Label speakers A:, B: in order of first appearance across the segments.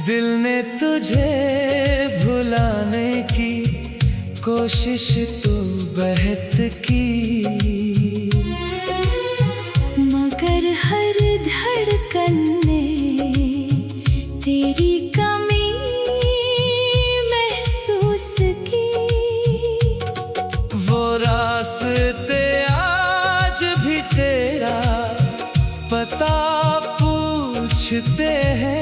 A: दिल ने तुझे भुलाने की कोशिश तो बहुत की,
B: मगर हर धड़कन ने तेरी कमी महसूस की।
A: वो रास्ते आज भी तेरा पता पूछते हैं,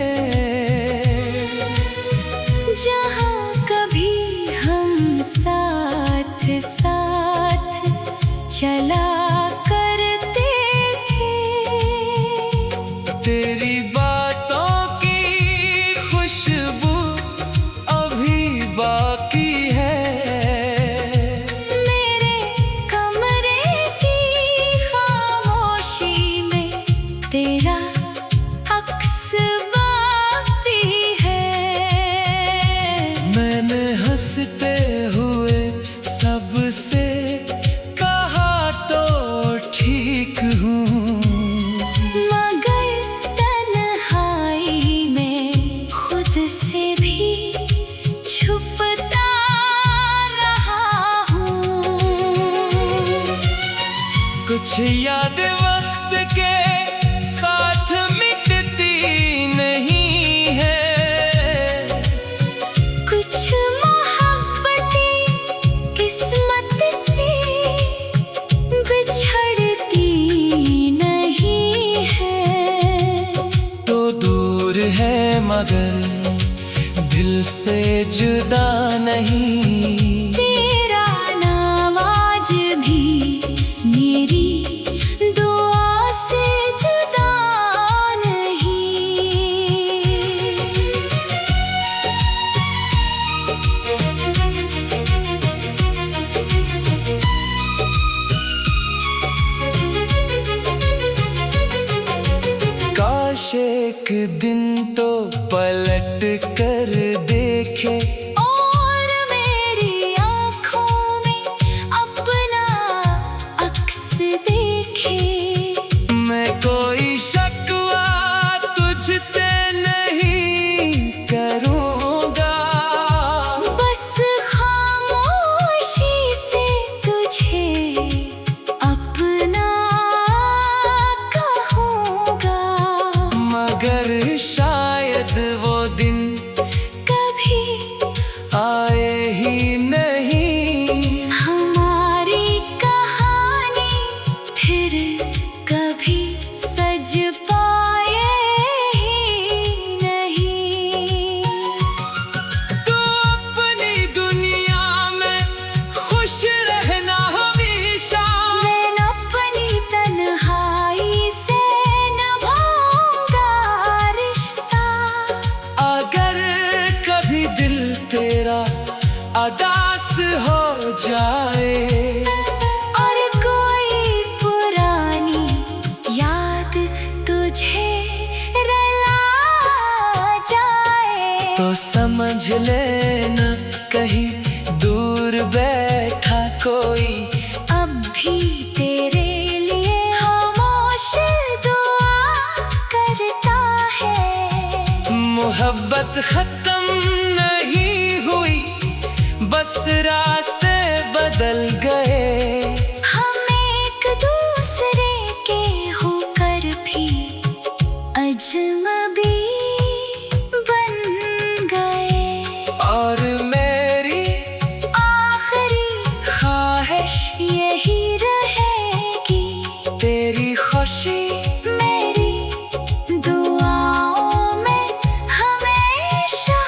B: जहाँ कभी हम साथ साथ चला करते थे।
A: तेरी बातों की खुशबू अभी बाकी है,
B: मेरे कमरे की खामोशी में तेरा अक्स बाकी है।
A: मैंने हंसते हुए सबसे कहा तो ठीक हूँ,
B: मगर तन्हाई में खुद से भी छुपता रहा हूँ।
A: कुछ याद वक्त के साथ मिटती नहीं है,
B: कुछ मोहब्बतें किस्मत से बिछड़ती नहीं है।
A: तो दूर है मगर दिल से जुदा नहीं।
B: तेरा नाम आज भी मेरी दुआ से जुदा नहीं।
A: काश एक दिन तो पलट कर देखे
B: और मेरी आँखों में अपना अक्स देखे।
A: मैं कोई शकवा तुझसे नहीं करूँगा,
B: बस खामोशी से तुझे अपना कहूँगा।
A: मगर शायद वो दिन
B: कभी
A: आए ही नहीं।
B: हमारी कहानी फिर कभी सज पाए ही नहीं।
A: तू अपनी दुनिया में खुश रहना हमेशा,
B: मैं अपनी तन्हाई से निभाऊंगा रिश्ता।
A: अगर कभी दिल तेरा उदास हो जाए
B: और कोई पुरानी याद तुझे रुला जाए,
A: तो समझ लेना कहीं दूर बैठा कोई
B: अब भी तेरे लिए खामोश दुआ करता है।
A: मोहब्बत खत्म नहीं हुई, बस रास्ते बदल गए।
B: हम एक दूसरे के होकर भी अजनबी बन गए।
A: और मेरी
B: आखिरी
A: ख्वाहिश
B: यही रहेगी,
A: तेरी खुशी
B: मेरी दुआओं में हमेशा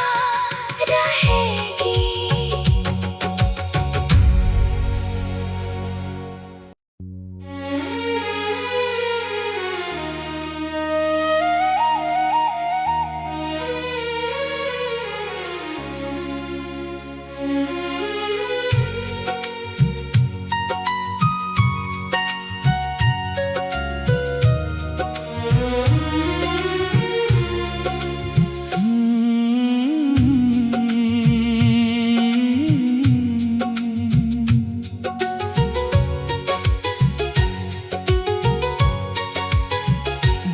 B: रहेगी।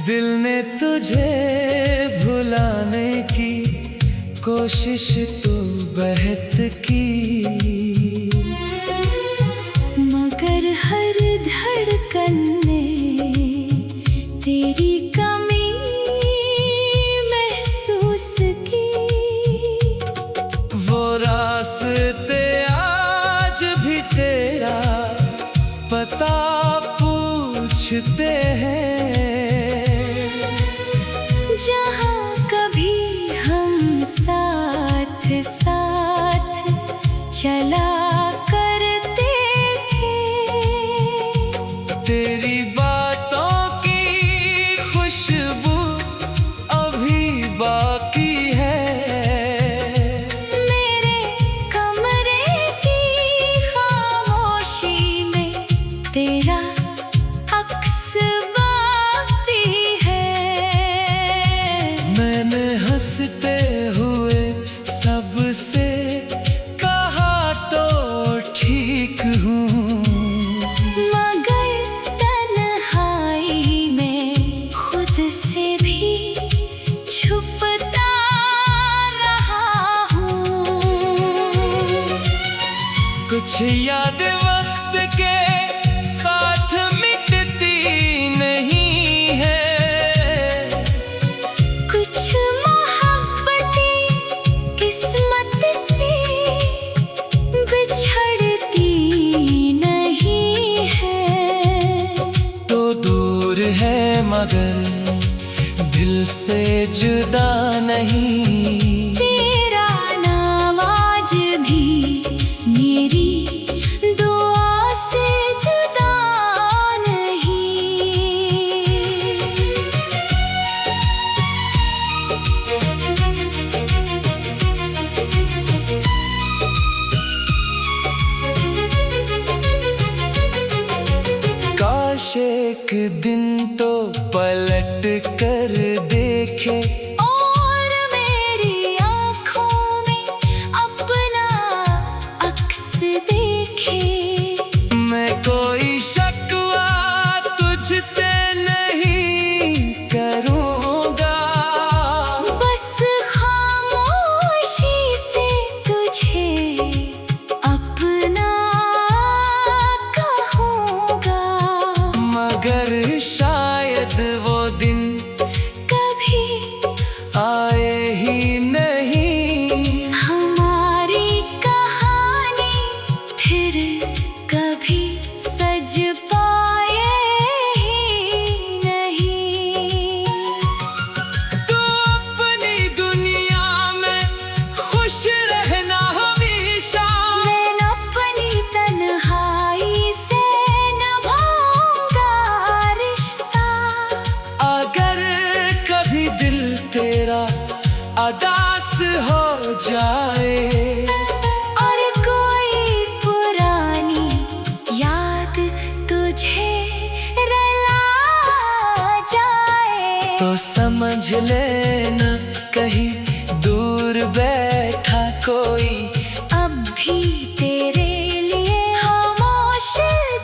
A: दिल ने तुझे भुलाने की कोशिश तो बहुत की,
B: मगर हर धड़कन ने तेरी कमी महसूस की।
A: वो रास्ते आज भी तेरा पता पूछते हैं,
B: जहाँ कभी हम साथ साथ चला करते थे।
A: तेरी बातों की खुशबू अभी बाकी है,
B: मेरे कमरे की खामोशी में तेरा अक्स बाकी है।
A: मैंने हंसते हुए सबसे कहा तो ठीक हूँ,
B: मगर तन्हाई में खुद से भी छुपता रहा हूँ।
A: कुछ याद वक्त के साथ मिटती नहीं है,
B: कुछ मोहब्बतें किस्मत से बिछड़ती नहीं है।
A: तो दूर है मगर दिल से जुदा नहीं,
B: तेरा नाम आज भी मेरी दुआ से जुदा नहीं।
A: काश एक दिन तो पलट कर देखे
B: और मेरी आँखों में अपना अक्स देखे।
A: मैं कोई शकवा तुझसे नहीं करूँगा,
B: बस खामोशी से तुझे अपना कहूँगा।
A: मगर शायद वो दिन
B: कभी
A: आए ही नहीं,
B: हमारी कहानी फिर कभी सज पाए ही नहीं।
A: तू अपनी दुनिया में खुश रहना हमेशा,
B: मैं अपनी तन्हाई से निभाऊंगा रिश्ता।
A: अगर कभी दिल तेरा उदास हो जाए
B: और कोई पुरानी याद तुझे रुला जाए,
A: तो समझ लेना कहीं दूर बैठा कोई
B: अब भी तेरे लिए खामोश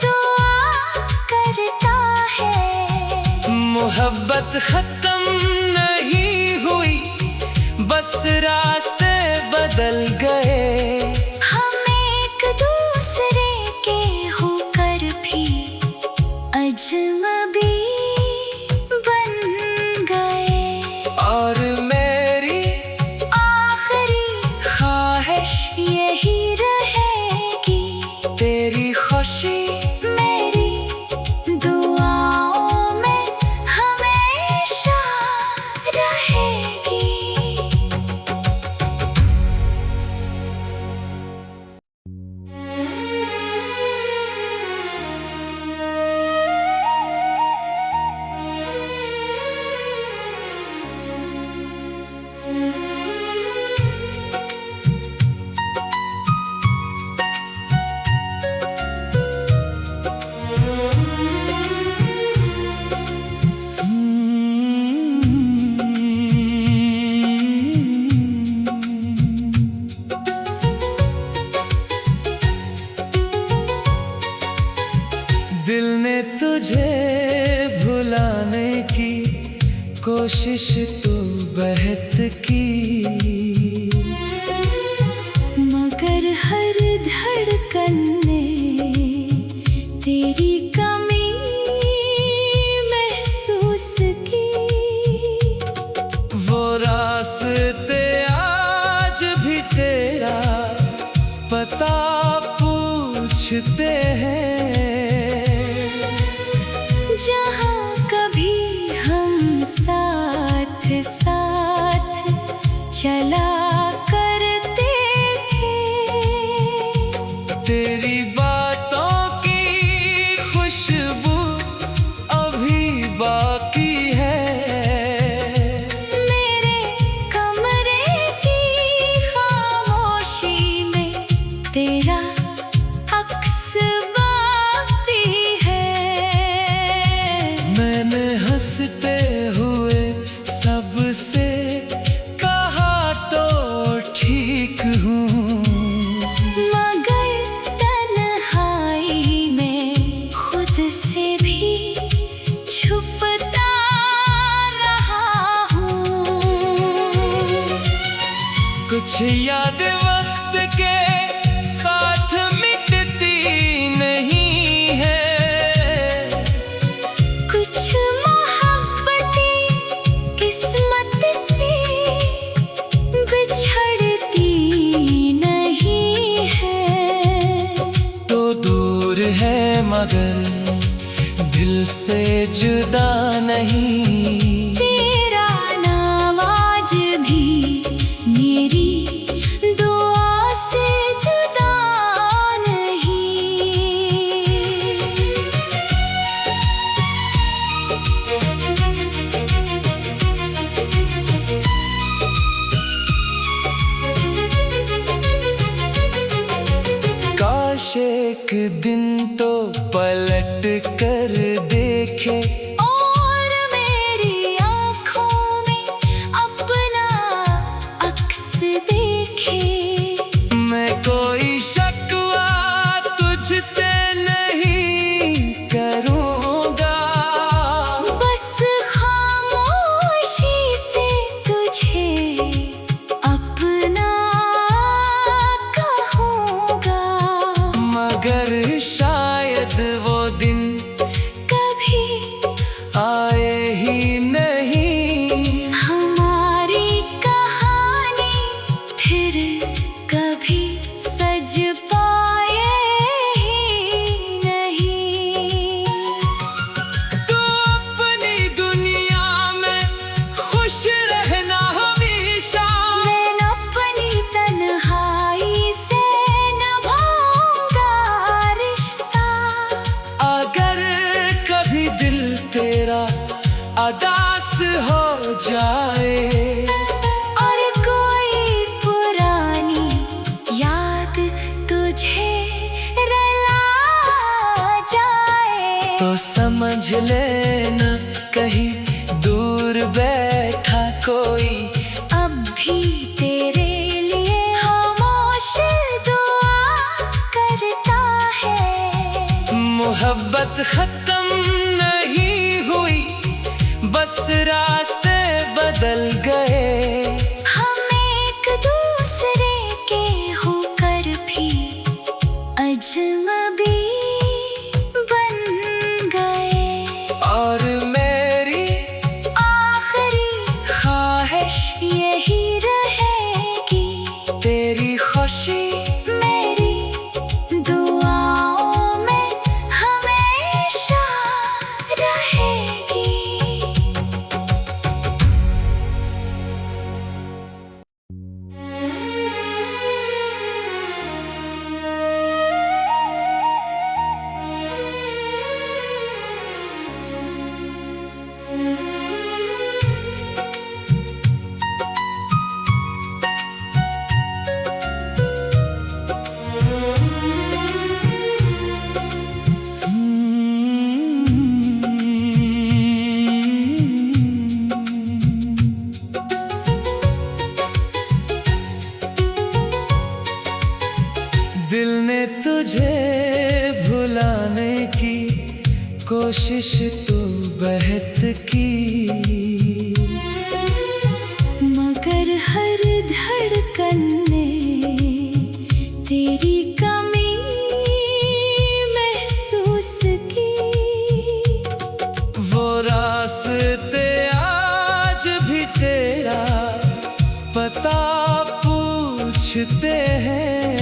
B: दुआ करता है।
A: मोहब्बत खत्म नहीं हुई, बस रास्ते बदल गए।
B: हम एक दूसरे के होकर भी अजनबी बन गए।
A: और मेरी
B: आखिरी
A: ख्वाहिश
B: यही रहेगी,
A: तेरी खुशी
B: मेरी दुआओं में हमेशा रहेगी।
A: दिल ने तुझे भुलाने की कोशिश तो बहुत की,
B: धड़कन ने तेरी कमी महसूस की।
A: वो रास्ते आज भी तेरा पता पूछते हैं,
B: जहाँ कभी हम साथ साथ चला करते थे।
A: तेरी बातों की खुशबू अभी बाकी है,
B: मेरे कमरे की खामोशी में तेरा अक्स बाकी है।
A: मैंने हंसते हुए सबसे कहा तो ठीक हूँ,
B: मगर तन्हाई में खुद से भी छुपता रहा हूँ।
A: कुछ याद वक्त के साथ मिटती नहीं है,
B: कुछ मोहब्बतें किस्मत से बिछड़ती नहीं है।
A: तो दूर है मगर दिल से जुदा नहीं।
B: तेरा नाम आज भी मेरी दुआ से जुदा नहीं।
A: काश एक दिन तो पलट कर देखे
B: और मेरी आँखों में अपना अक्स देखे।
A: मैं कोई शिकवा तुझसे नहीं करूँगा,
B: बस खामोशी से तुझे अपना कहूँगा।
A: मगर शायद वो दिन
B: कभी
A: आए ही नहीं,
B: हमारी कहानी फिर कभी सज पाए ही नहीं।
A: तो अपनी दुनिया में खुश रहना हमेशा,
B: मैं अपनी तन्हाई से निभाऊंगा रिश्ता।
A: अगर कभी दिल तेरा अदास हो जाए
B: और कोई पुरानी याद तुझे रुला जाए,
A: तो समझ लेना कहीं दूर बैठा कोई
B: अब भी तेरे लिए खामोश दुआ करता है।
A: मोहब्बत खत्म नहीं हुई, बस रास्ते बदल गए।
B: हम एक दूसरे के होकर भी अजनबी बन गए।
A: और मेरी
B: आखिरी
A: ख्वाहिश
B: यही रहेगी,
A: तेरी खुशी
B: मेरी दुआओं में हमेशा रहेगी।
A: दिल ने तुझे भुलाने की कोशिश तो बहुत की,
B: मगर हर धड़कन ने तेरी कमी
A: पूछते हैं।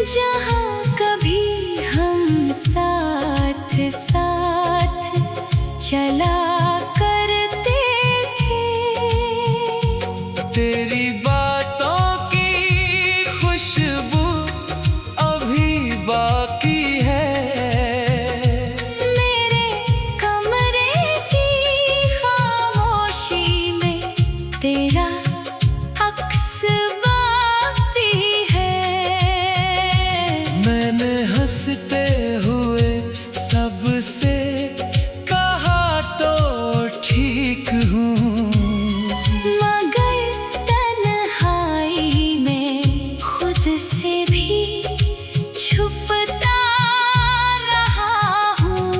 B: जहाँ कभी हम साथ साथ चला करते थे,
A: तेरी बातों की खुशबू अभी बाकी है।
B: मेरे कमरे की खामोशी में तेरा अक्स बाकी है।
A: मैंने हंसते हुए सबसे कहा तो ठीक हूँ,
B: मगर तन्हाई में खुद से भी छुपता रहा हूँ।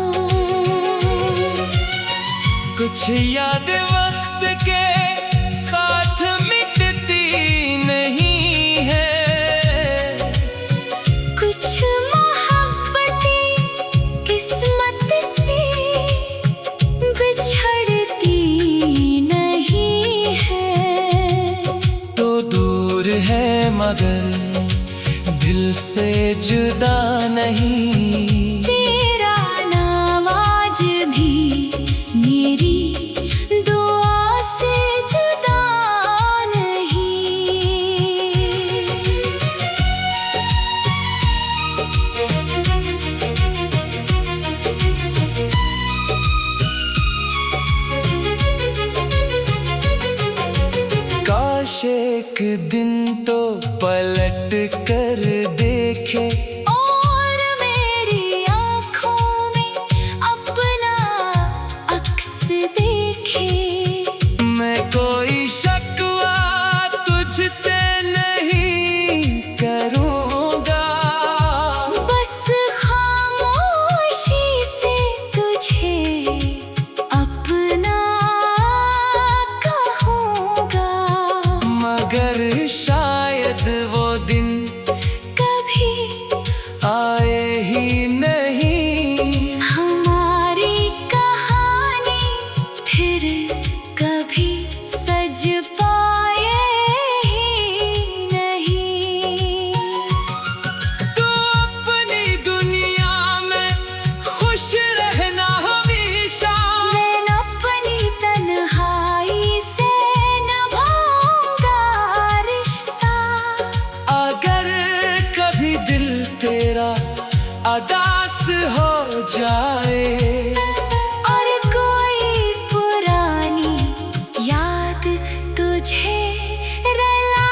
A: कुछ याद वक्त के साथ मिटती नहीं है।
B: कुछ मोहब्बतें किस्मत से बिछड़ती नहीं है।
A: तो दूर है मगर दिल से जुदा नहीं।
B: तेरा नाम आज भी मेरी दुआ से जुदा नहीं।
A: काश एक दिन तो पलट कर देखे
B: और मेरी आँखों में अपना अक्स देखे।
A: मैं कोई शिकवा तुझसे नहीं करूँगा।
B: बस खामोशी से तुझे अपना कहूँगा।
A: मगर शायद वो दिन
B: कभी
A: आए ही नहीं।
B: हमारी कहानी फिर कभी सज पाए ही नहीं।
A: तू अपनी दुनिया में खुश रहना हमेशा।
B: मैं अपनी तन्हाई से निभाऊंगा रिश्ता।
A: अगर कभी दिल तेरा उदास हो जाए
B: और कोई पुरानी याद तुझे रुला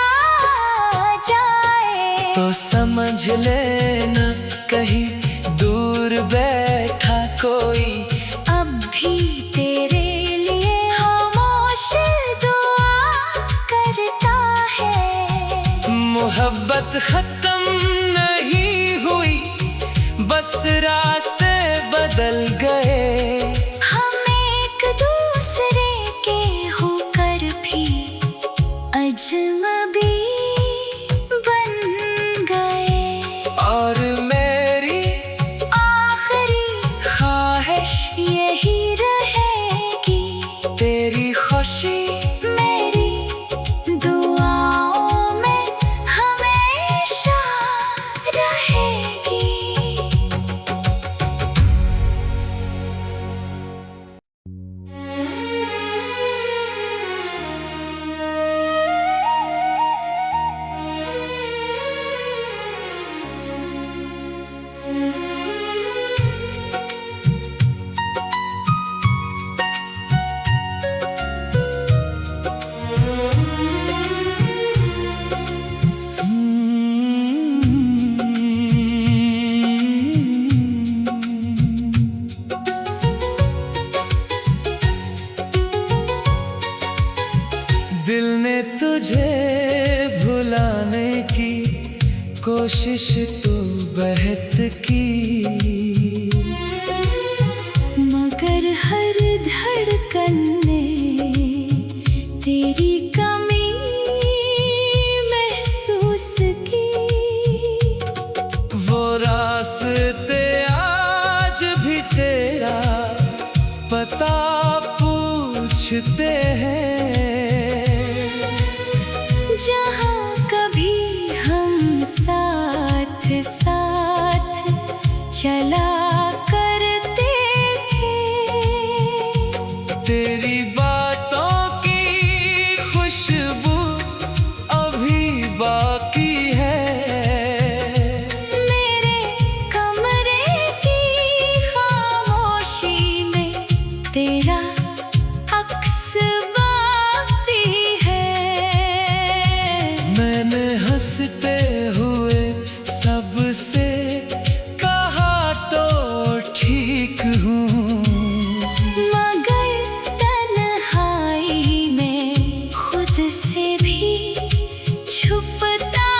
B: जाए,
A: तो समझ लेना कहीं दूर बैठा कोई
B: अब भी तेरे लिए खामोश दुआ करता है।
A: मोहब्बत खत्म नहीं हुई, बस रास्ते बदल गए।
B: हम एक दूसरे के होकर भी अजनबी बन गए।
A: और मेरी
B: आखिरी
A: ख्वाहिश
B: यही रहेगी,
A: तेरी खुशी
B: मेरी दुआओं में हमेशा रहेगी।
A: दिल ने तुझे भुलाने की कोशिश तो बहुत की,
B: मगर हर धड़कन ने तेरी कमी महसूस की।
A: वो रास्ते आज भी तेरा पता पूछते हैं।
B: जा
A: तेरी बातों की खुशबू अभी बाकी है।
B: मेरे कमरे की खामोशी में तेरा अक्स बाकी है।
A: मैंने हंसते हुए सबसे कहा तो ठीक हूँ,
B: मगर तन्हाई में खुद से भी छुपता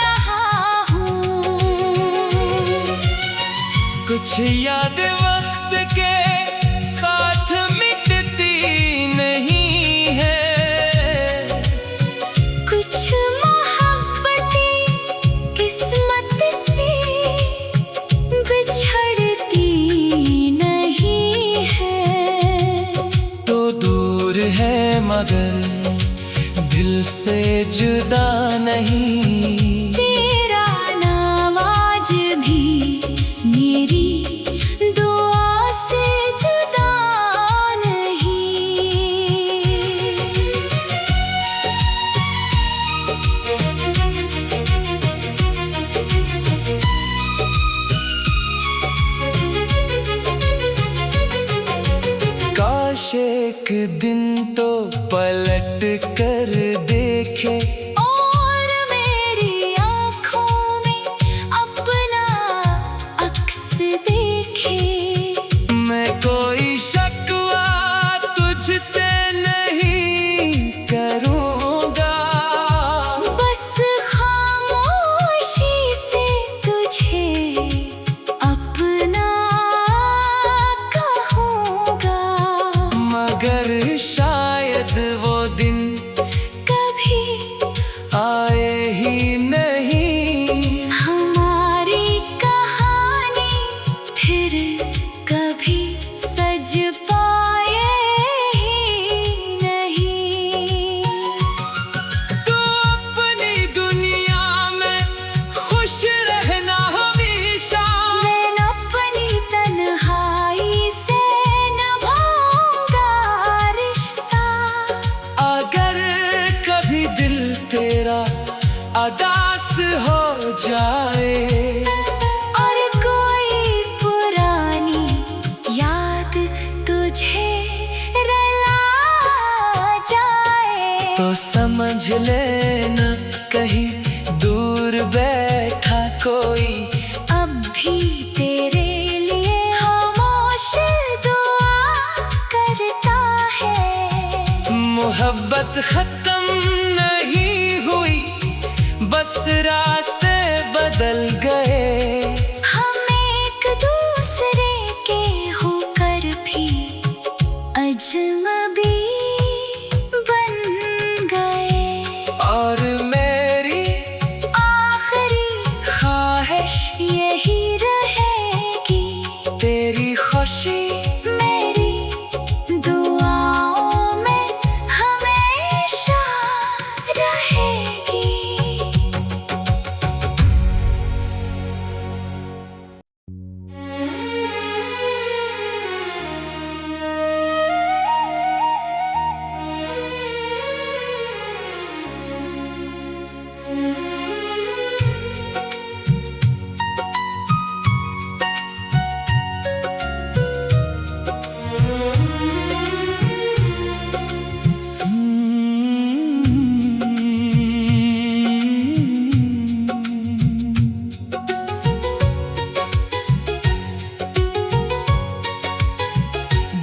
B: रहा हूँ।
A: कुछ याद वक्त के साथ मिटती नहीं है,
B: कुछ मोहब्बतें किस्मत से बिछड़ती नहीं है।
A: तो दूर है मगर दिल से जुदा नहीं।
B: तेरा नाम आज भी मेरी दुआ से जुदा नहीं।
A: काश एक दिन तो पलट कर देखे
B: और मेरी आँखों में अपना अक्स देखे।
A: मैं कोई शिकवा तुझसे नहीं करूँगा,
B: बस खामोशी से तुझे अपना कहूँगा।
A: मगर शायद वो दिन
B: कभी
A: आए ही नहीं।
B: हमारी कहानी फिर कभी सज पाए ही नहीं।
A: तू अपनी दुनिया में खुश रहना हमेशा,
B: मैं अपनी तन्हाई से निभाऊंगा रिश्ता।
A: अगर कभी दिल तेरा उदास हो जाए
B: और कोई पुरानी याद तुझे रुला जाए,
A: तो समझ लेना कहीं दूर बैठा कोई
B: अब भी तेरे लिए खामोश दुआ करता है।
A: मोहब्बत खत्म नहीं हुई, बस रास्ते बदल गए।
B: हम एक दूसरे के होकर भी अजनबी बन गए।
A: और मेरी
B: आखिरी
A: ख्वाहिश
B: यही रहेगी,
A: तेरी खुशी
B: मेरी दुआओं में हमेशा रहेगी।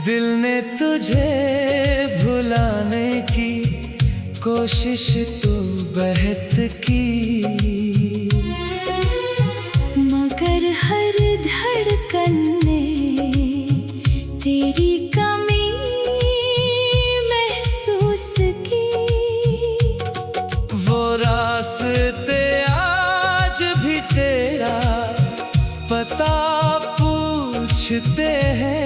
A: दिल ने तुझे भुलाने की कोशिश तो बहुत की,
B: मगर हर धड़कन ने तेरी कमी महसूस की।
A: वो रास्ते आज भी तेरा पता पूछते हैं।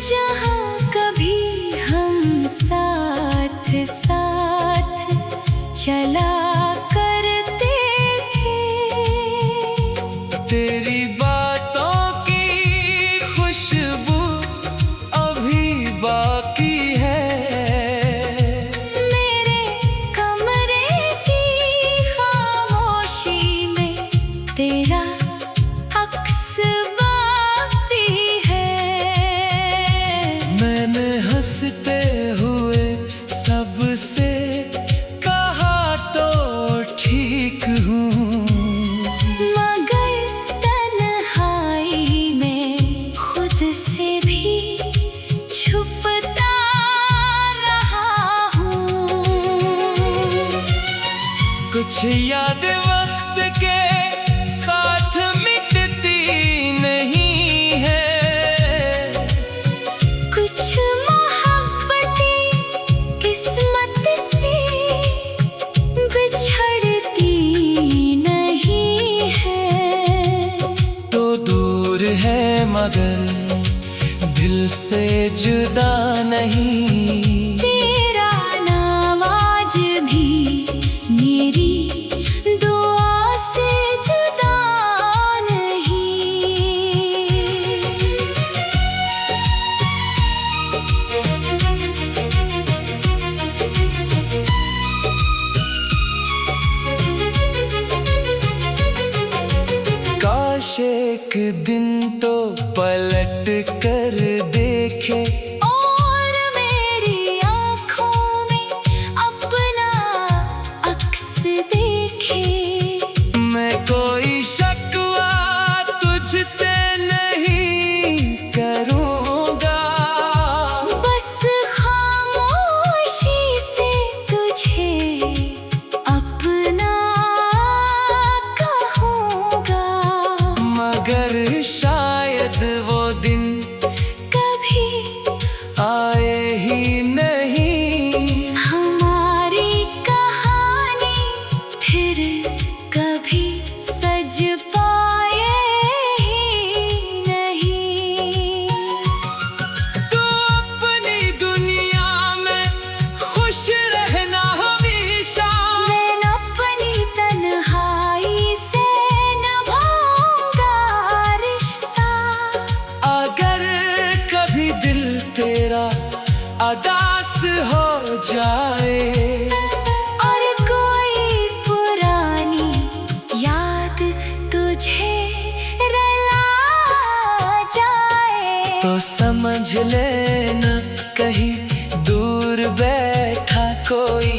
B: जहाँ कभी हम साथ साथ चल तुझसे भी छुपता रहा हूँ।
A: कुछ याद वक्त के साथ मिटती नहीं है,
B: कुछ मोहब्बतें किस्मत से बिछड़ती नहीं है।
A: तो दूर है मगर दिल से जुदा नहीं।
B: तेरा नाम आज भी मेरी दुआ से जुदा नहीं।
A: काश एक दिन तो पलट कर देखे
B: और मेरी आँखों में अपना अक्स देखे।
A: मैं कोई शकवा तुझसे नहीं करूँगा,
B: बस खामोशी से तुझे अपना कहूँगा।
A: मगर शायद वो दिन
B: कभी
A: आए ही नहीं।
B: हमारी कहानी फिर कभी सज पाए ही नहीं।
A: तू अपनी दुनिया में खुश रहना हमेशा,
B: मैं अपनी तन्हाई से निभाऊंगा रिश्ता।
A: अगर कभी दिल तेरा उदास हो जाए
B: और कोई पुरानी याद तुझे रुला जाए,
A: तो समझ लेना कहीं दूर बैठा कोई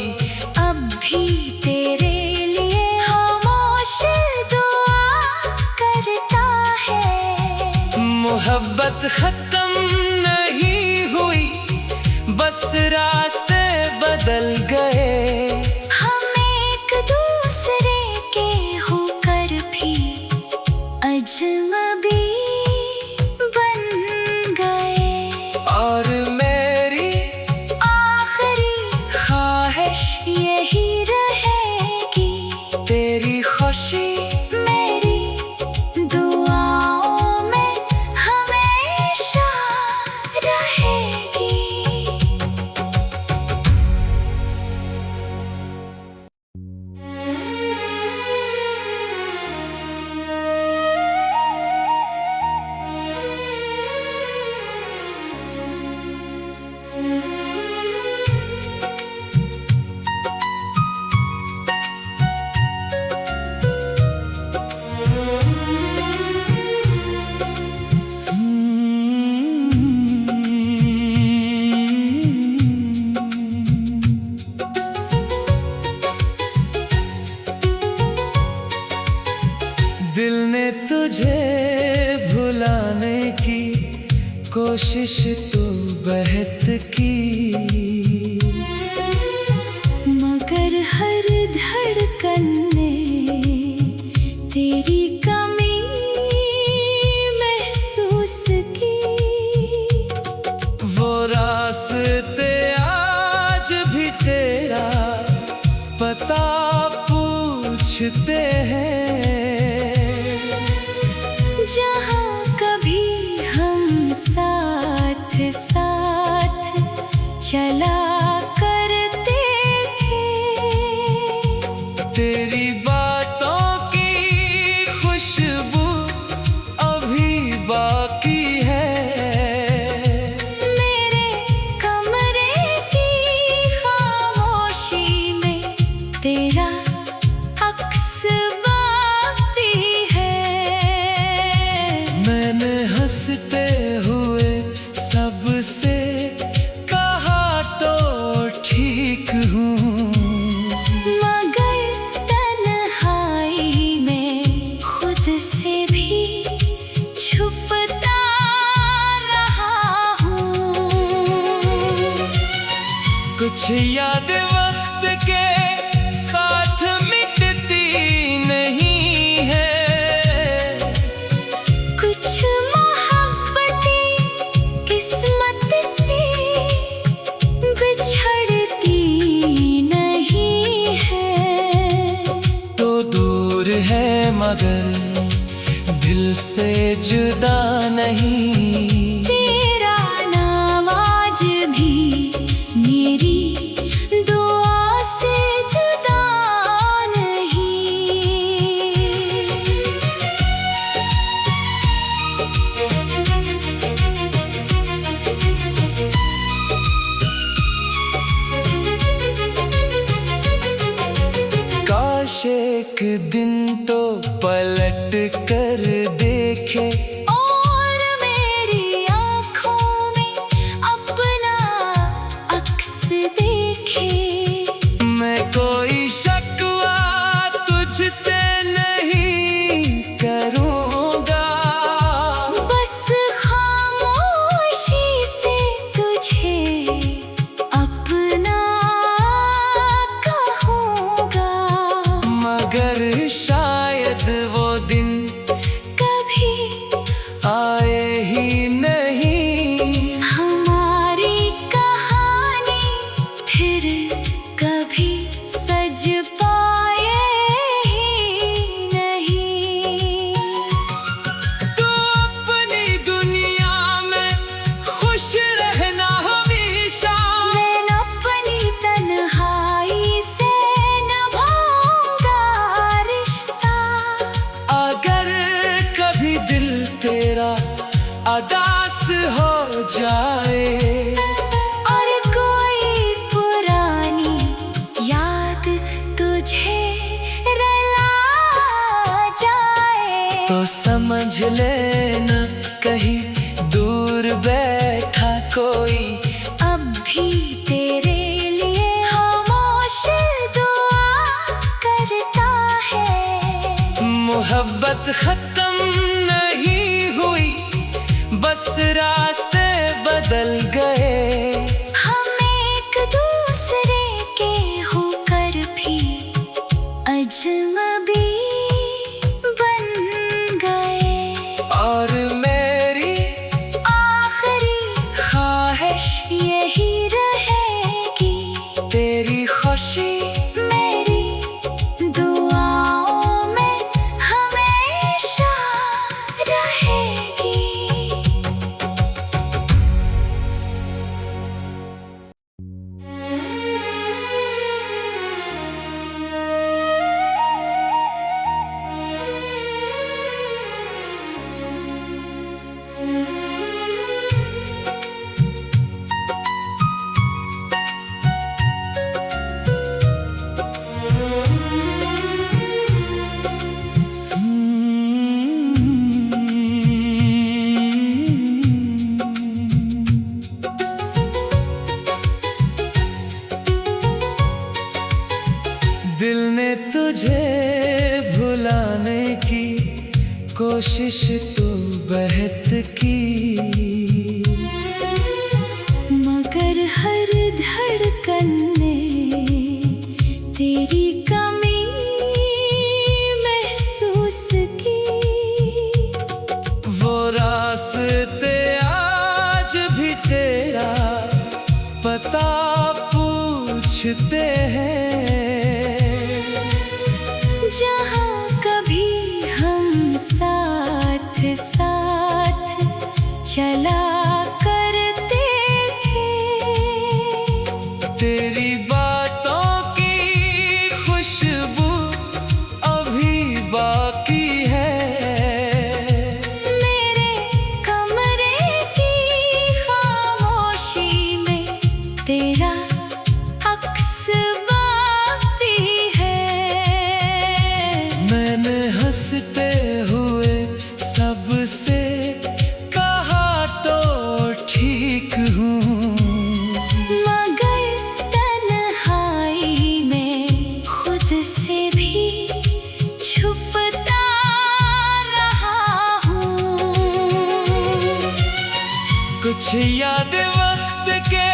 B: अब भी तेरे लिए खामोश दुआ करता है।
A: मोहब्बत खत्म नहीं हुई, बस रास्ते बदल गए।
B: हम एक दूसरे के होकर भी अजनबी बन गए।
A: और मेरी
B: आखिरी
A: ख्वाहिश
B: यही रहेगी,
A: तेरी खुशी
B: मेरी दुआओं में हमेशा रहेगी।
A: दिल ने तुझे भुलाने की कोशिश तो बहुत की,
B: मगर हर धड़कन ने तेरी कमी महसूस की।
A: वो रास्ते आज भी तेरा पता पूछते हैं।
B: जहाँ कभी हम साथ साथ चला करते थे,
A: तेरी बातों की खुशबू अभी बाकी है।
B: मेरे कमरे की खामोशी में तेरा अक्स
A: कुछ याद वक्त के साथ मिटती नहीं है,
B: कुछ मोहब्बतें किस्मत से बिछड़ती नहीं है।
A: तो दूर है मगर दिल से जुदा नहीं।
B: तेरा नाम आज भी मेरी दुआ से जुदा नहीं।
A: काश एक दिन तो पलट कर देखे
B: और मेरी आँखों में अपना अक्स देखे।
A: मैं कोई शिकवा तुझसे नहीं करूँगा,
B: बस खामोशी से तुझे अपना कहूँगा।
A: मगर शायद वो दिन
B: कभी
A: आए ही नहीं।
B: हमारी कहानी फिर कभी सज पाए ही नहीं।
A: तू अपनी दुनिया में खुश रहना हमेशा,
B: मैं अपनी तन्हाई से निभाऊंगा रिश्ता।
A: अगर कभी दिल तेरा उदास हो जाए
B: और कोई पुरानी याद तुझे रुला जाए,
A: तो समझ लेना कहीं दूर बैठा कोई
B: अब भी तेरे लिए खामोश दुआ करता है।
A: मोहब्बत खत्म नहीं हुई, बस रास्ते बदल गए।
B: हम एक दूसरे के होकर भी अजनबी बन गए।
A: और मेरी
B: आखिरी
A: ख्वाहिश
B: यही रहेगी,
A: तेरी खुशी
B: मेरी दुआओं में हमेशा रहेगी।
A: दिल ने तुझे भुलाने की कोशिश तो बहुत की,
B: मगर हर धड़कन ने तेरी कमी महसूस की।
A: वो रास्ते आज भी तेरा पता पूछते हैं।
B: जहाँ कभी हम साथ साथ चला करते थे,
A: तेरी बातों की खुशबू अभी बाकी है।
B: मेरे कमरे की खामोशी में तेरा अक्स बाकी है।
A: मैंने हंसते हुए सबसे कहा तो ठीक हूँ,
B: मगर तन्हाई में खुद से भी छुपता रहा हूँ।
A: कुछ याद वक्त के